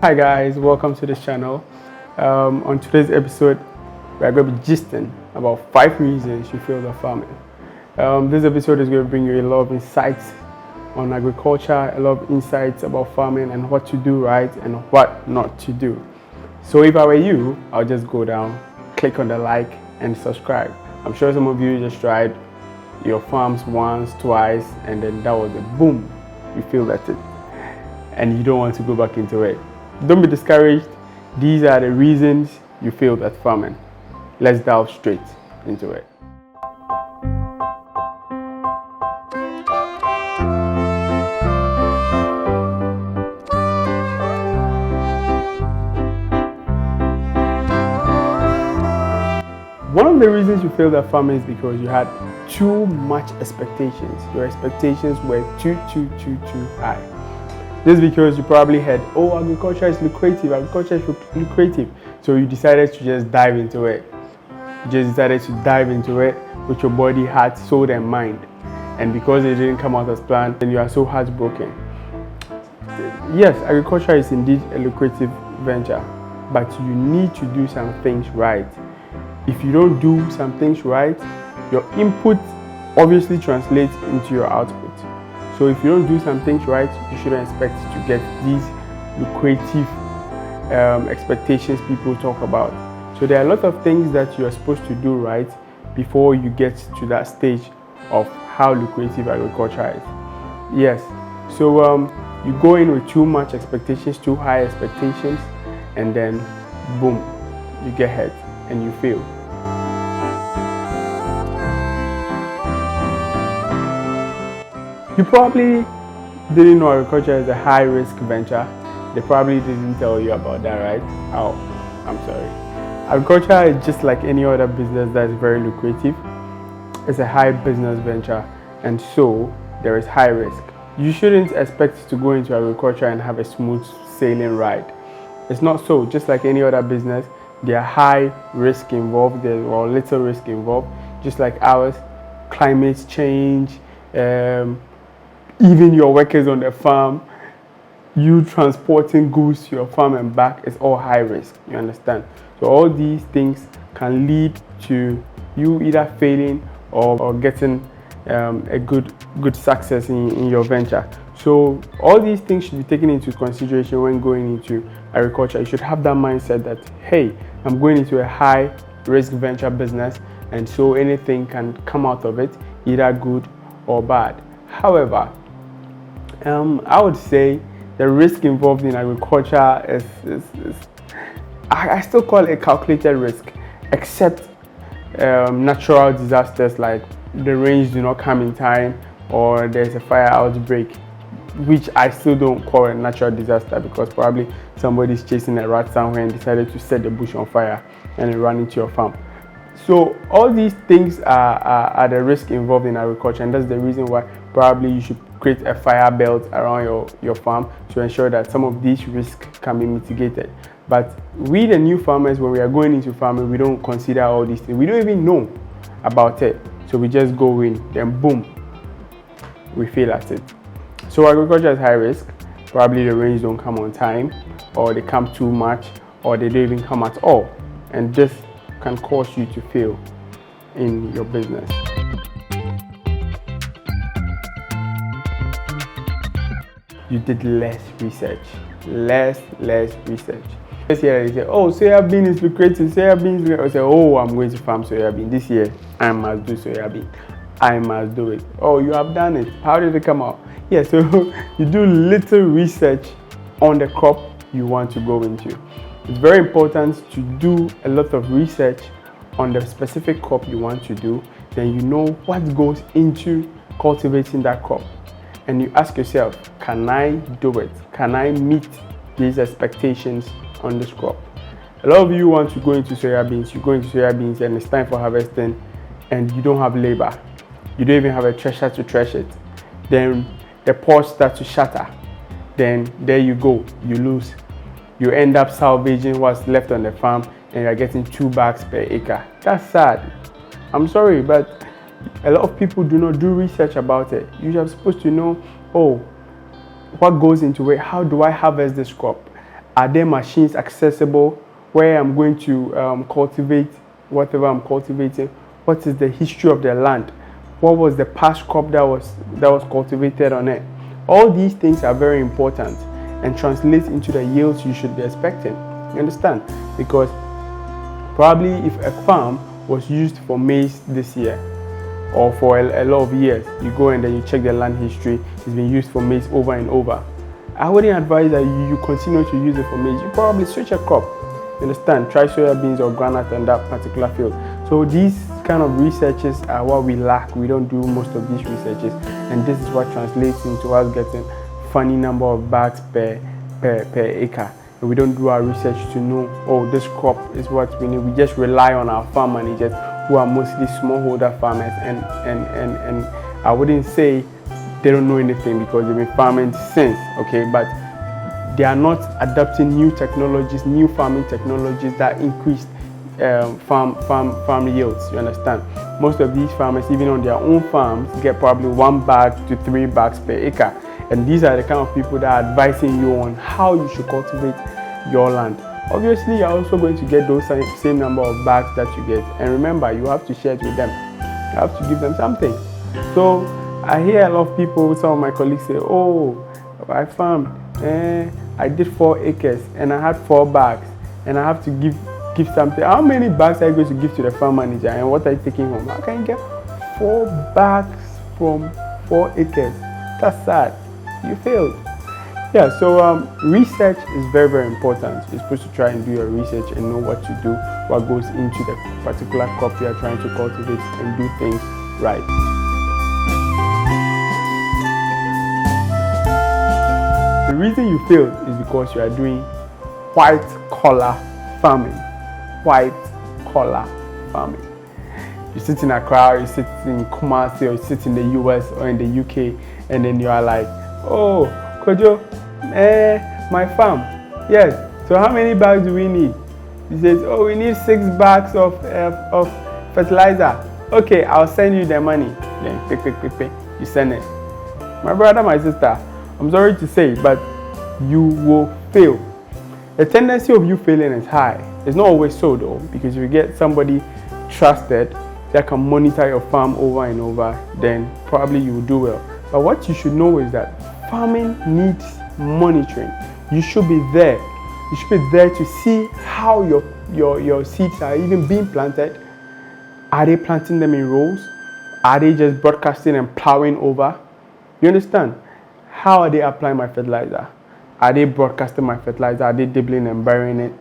Hi guys, welcome to this channel. On today's episode, we are going to be gisting about 5 reasons you failed at farming. This episode is going to bring you a lot of insights on agriculture, a lot of insights about farming and what to do right and what not to do. So if I were you, I'll just go down, click on the like and subscribe. I'm sure some of you just tried your farms once, twice, and then that was a boom, you failed at it and you don't want to go back into it. Don't be discouraged. These are the reasons you failed at farming. Let's dive straight into it. One of the reasons you failed at farming is because you had too much expectations. Your expectations were too high. This is because you probably heard, oh, agriculture is lucrative, so you decided to just dive into it. You just decided to dive into it with your body, heart, soul, and mind. And because it didn't come out as planned, then you are so heartbroken. Yes, agriculture is indeed a lucrative venture, but you need to do some things right. If you don't do some things right, your input obviously translates into your output. So if you don't do some things right, you shouldn't expect to get these lucrative expectations people talk about. So there are a lot of things that you are supposed to do right before you get to that stage of how lucrative agriculture is. Yes, so you go in with too much expectations, too high expectations, and then boom, you get hurt and you fail. You probably didn't know agriculture is a high-risk venture. They probably didn't tell you about that, right? Oh, I'm sorry. Agriculture is just like any other business that is very lucrative. It's a high business venture, and so there is high risk. You shouldn't expect to go into agriculture and have a smooth sailing ride. It's not so. Just like any other business, there are high risk involved, there are little risk involved. Just like ours, climate change, even your workers on the farm, you transporting goods to your farm and back is all high risk, you understand? So all these things can lead to you either failing or getting a good success in your venture. So all these things should be taken into consideration when going into agriculture. You should have that mindset that, hey, I'm going into a high risk venture business, and so anything can come out of it, either good or bad. However, I would say the risk involved in agriculture is I still call it a calculated risk, except natural disasters like the rains do not come in time or there's a fire outbreak, which I still don't call a natural disaster because probably somebody's chasing a rat somewhere and decided to set the bush on fire and it ran into your farm. So all these things are the risk involved in agriculture, and that's the reason why probably you should create a fire belt around your farm to ensure that some of these risks can be mitigated. But we, the new farmers, when we are going into farming, we don't consider all these things. We don't even know about it. So we just go in, then boom, we fail at it. So agriculture is high risk. Probably the rains don't come on time, or they come too much, or they don't even come at all. And this can cause you to fail in your business. You did less research. This year they say, oh, soybean is lucrative, I say, oh, I'm going to farm soybean. This year, I must do soybean. I must do it. Oh, you have done it. How did it come out? Yeah, so you do little research on the crop you want to go into. It's very important to do a lot of research on the specific crop you want to do. Then you know what goes into cultivating that crop. And you ask yourself, can I do it? Can I meet these expectations on this crop? A lot of you want to go into soybeans. You go into soybeans and it's time for harvesting and you don't have labor. You don't even have a thresher to thresh it. Then the pods start to shatter. Then there you go, you lose. You end up salvaging what's left on the farm and you're getting 2 bags per acre. That's sad. I'm sorry, but a lot of people do not do research about it. You're supposed to know, oh, what goes into it? How do I harvest this crop? Are there machines accessible where I'm going to cultivate whatever I'm cultivating? What is the history of the land? What was the past crop that was cultivated on it? All these things are very important and translate into the yields you should be expecting. You understand? Because probably if a farm was used for maize this year or for a lot of years, you go and then you check the land history, it's been used for maize over and over. I wouldn't advise that you continue to use it for maize. You probably switch a crop. You understand? Try soya beans or groundnut on that particular field. So these kind of researches are what we lack. We don't do most of these researches, and this is what translates into us getting funny number of bags per acre. And we don't do our research to know, oh, this crop is what we need. We just rely on our farm managers who are mostly smallholder farmers, and I wouldn't say they don't know anything because they've been farming since, okay, but they are not adopting new technologies, new farming technologies that increase farm yields. You understand? Most of these farmers, even on their own farms, get probably 1 bag to 3 bags per acre. And these are the kind of people that are advising you on how you should cultivate your land. Obviously, you're also going to get those same number of bags that you get. And remember, you have to share it with them. You have to give them something. So I hear a lot of people, some of my colleagues say, oh, I farmed, I did 4 acres and I had 4 bags and I have to give something. How many bags are you going to give to the farm manager and what are you taking home? How can you get 4 bags from 4 acres? That's sad. You failed. Yeah, so research is very, very important. You're supposed to try and do your research and know what to do, what goes into the particular crop you are trying to cultivate, and do things right. The reason you failed is because you are doing white collar farming. White collar farming. You sit in Accra, you sit in Kumasi, or you sit in the US or in the UK, and then you are like, oh, Kojo, my farm. Yes. So how many bags do we need? He says, oh, we need 6 bags of fertilizer. Okay, I'll send you the money. Then you send it. My brother, my sister, I'm sorry to say, but you will fail. The tendency of you failing is high. It's not always so though, because if you get somebody trusted that can monitor your farm over and over, then probably you will do well. But what you should know is that farming needs monitoring. You should be there. You should be there to see how your seeds are even being planted. Are they planting them in rows? Are they just broadcasting and plowing over? You understand? How are they applying my fertilizer? Are they broadcasting my fertilizer? Are they dibbling and burying it?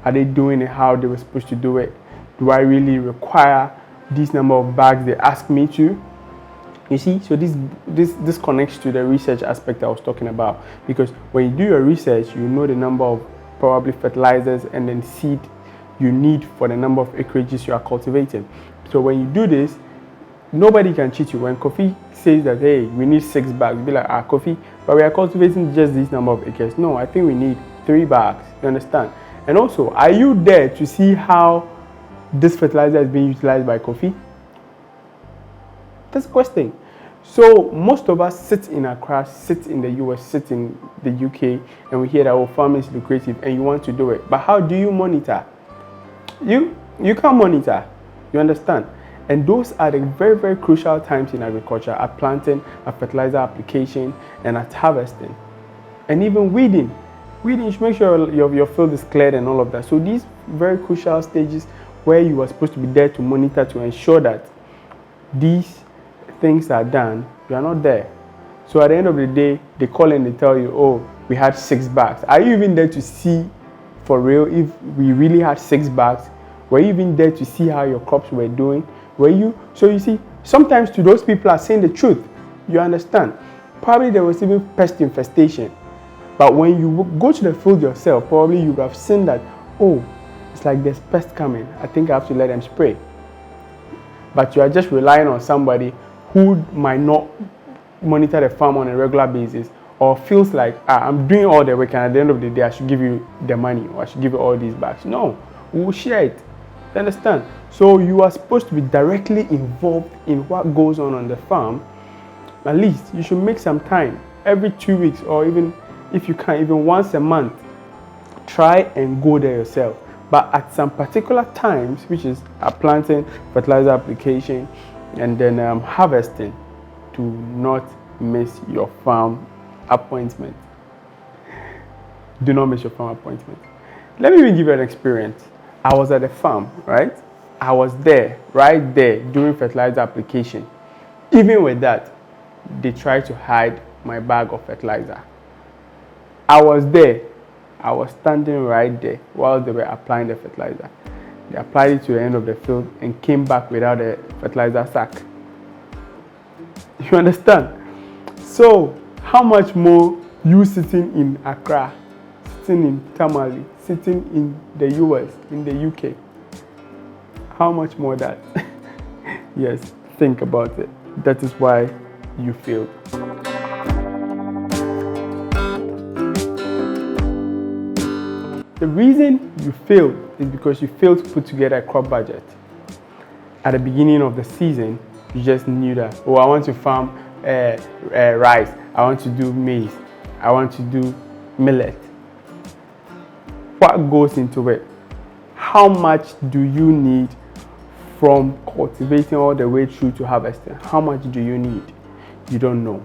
Are they doing it how they were supposed to do it? Do I really require this number of bags they ask me to? You see, so this connects to the research aspect I was talking about, because when you do your research, you know the number of probably fertilizers and then seed you need for the number of acreages you are cultivating. So when you do this, nobody can cheat you. When Kofi says that, hey, we need 6 bags, be like, Kofi, but we are cultivating just this number of acres. No, I think we need 3 bags. You understand? And also, are you there to see how this fertilizer is being utilized by Kofi? That's the question. So most of us sit in Accra, sit in the US, sit in the UK, and we hear that farming is lucrative and you want to do it. But how do you monitor? You can't monitor. You understand? And those are the very, very crucial times in agriculture: at planting, at fertilizer application, and at harvesting. And even weeding. Weeding, you should make sure your field is cleared and all of that. So these very crucial stages where you are supposed to be there to monitor, to ensure that these things are done, you are not there. So at the end of the day, they call and they tell you, oh, we had 6 bags. Are you even there to see for real if we really had 6 bags? Were you even there to see how your crops were doing? Were you? So you see, sometimes to those people are saying the truth. You understand? Probably there was even pest infestation. But when you go to the field yourself, probably you have seen that, oh, it's like there's pest coming. I think I have to let them spray. But you are just relying on somebody who might not monitor the farm on a regular basis, or feels like, I'm doing all the work and at the end of the day I should give you the money, or I should give you all these bags. No, we will share it. You understand? So you are supposed to be directly involved in what goes on the farm. At least you should make some time every 2 weeks, or even if you can, even once a month, try and go there yourself. But at some particular times, which is planting, fertilizer application, and then harvesting, do not miss your farm appointment. Do not miss your farm appointment. Let me even give you an experience. I was at the farm, right? I was there, right there, during fertilizer application. Even with that, they tried to hide my bag of fertilizer. I was there. I was standing right there while they were applying the fertilizer. They applied it to the end of the field and came back without a fertilizer sack. You understand? So, how much more you sitting in Accra, sitting in Tamale, sitting in the US, in the UK? How much more that? Yes, think about it. That is why you failed. The reason you failed is because you failed to put together a crop budget. At the beginning of the season, you just knew that, oh, I want to farm rice, I want to do maize, I want to do millet. What goes into it? How much do you need from cultivating all the way through to harvesting? How much do you need? You don't know.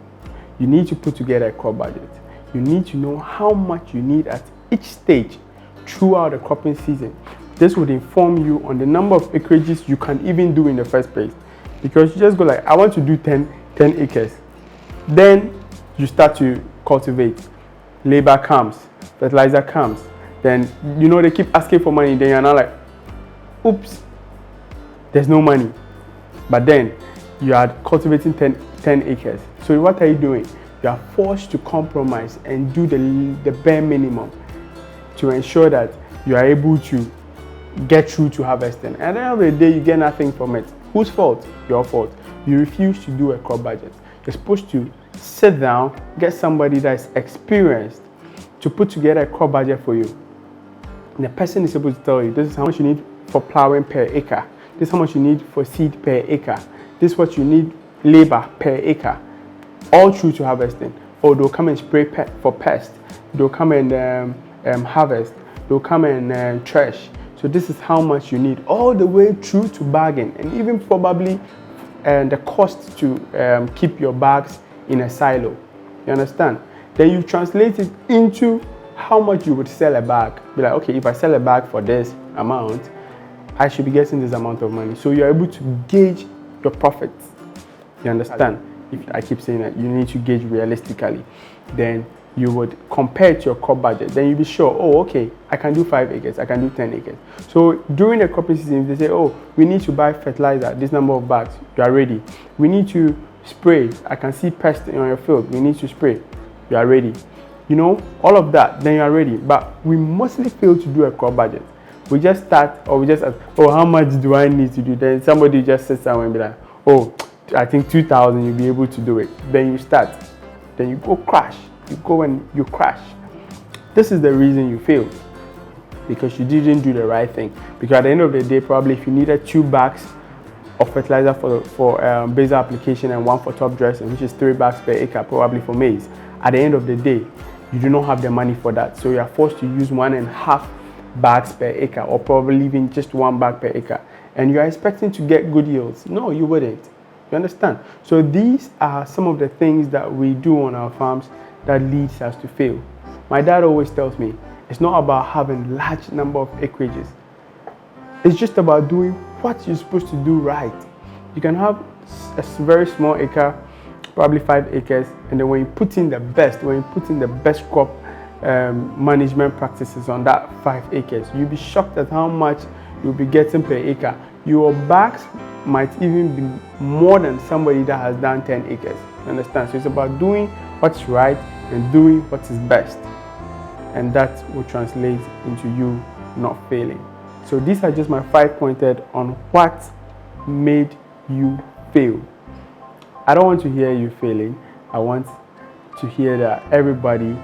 You need to put together a crop budget. You need to know how much you need at each stage throughout the cropping season. This would inform you on the number of acreages you can even do in the first place. Because you just go like, I want to do 10 acres. Then you start to cultivate. Labor comes, fertilizer comes. Then, they keep asking for money. Then you're not like, oops, there's no money. But then you are cultivating 10 acres. So what are you doing? You are forced to compromise and do the bare minimum to ensure that you are able to get through to harvesting. And at the end of the day, you get nothing from it. Whose fault? Your fault. You refuse to do a crop budget. You're supposed to sit down, get somebody that is experienced to put together a crop budget for you. And the person is supposed to tell you, this is how much you need for plowing per acre. This is how much you need for seed per acre. This is what you need labor per acre. All through to harvesting. Or they'll come and spray for pests. They'll come and harvest. They'll come and trash. So this is how much you need all the way through to bagging, and even probably the cost to keep your bags in a silo. You understand? Then you translate it into how much you would sell a bag. Be like, okay, if I sell a bag for this amount, I should be getting this amount of money. So you're able to gauge your profits. You understand? If I keep saying that, you need to gauge realistically. Then you would compare it to your crop budget. Then you'll be sure, oh, okay, I can do 5 acres, I can do 10 acres. So during the cropping season, if they say, oh, we need to buy fertilizer, this number of bags, you are ready. We need to spray, I can see pests on your field, we need to spray, you are ready. All of that, then you are ready. But we mostly fail to do a crop budget. We just start, or we just ask, oh, how much do I need to do? Then somebody just sits down and be like, oh, I think 2,000, you'll be able to do it. Then you start, then you go crash. You go and you crash. This is the reason you failed, because you didn't do the right thing. Because at the end of the day, probably if you needed 2 bags of fertilizer for basal application and 1 for top dressing, which is 3 bags per acre, probably for maize, at the end of the day, you do not have the money for that. So you are forced to use 1.5 bags per acre, or probably even just 1 bag per acre. And you are expecting to get good yields. No, you wouldn't. You understand? So these are some of the things that we do on our farms that leads us to fail. My dad always tells me, it's not about having large number of acreages. It's just about doing what you're supposed to do right. You can have a very small acre, probably 5 acres, and then when you put in the best, crop management practices on that 5 acres, you'll be shocked at how much you'll be getting per acre. Your bags might even be more than somebody that has done 10 acres. You understand? So it's about doing what's right and doing what is best. And that will translate into you not failing. So these are just my 5 pointers on what made you fail. I don't want to hear you failing. I want to hear that everybody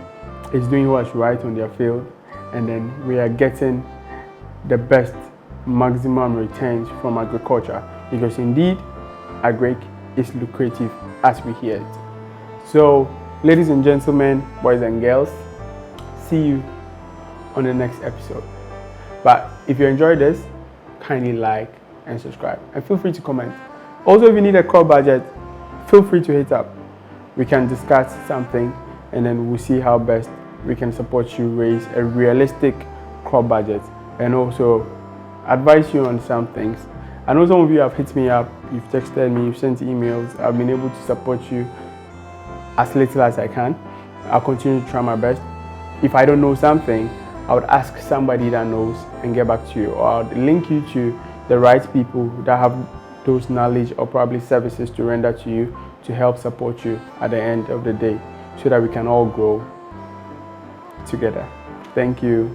is doing what's right on their field, and then we are getting the maximum returns from agriculture, because indeed agric is lucrative as we hear it. So ladies and gentlemen, boys and girls, see you on the next episode. But if you enjoyed this, kindly like and subscribe, and feel free to comment. Also, if you need a crop budget, feel free to hit up. We can discuss something, and then we'll see how best we can support you raise a realistic crop budget, and also advise you on some things. I know some of you have hit me up, you've texted me, you've sent emails. I've been able to support you as little as I can. I'll continue to try my best. If I don't know something, I would ask somebody that knows and get back to you, or I'll link you to the right people that have those knowledge or probably services to render to you to help support you at the end of the day, so that we can all grow together. Thank you.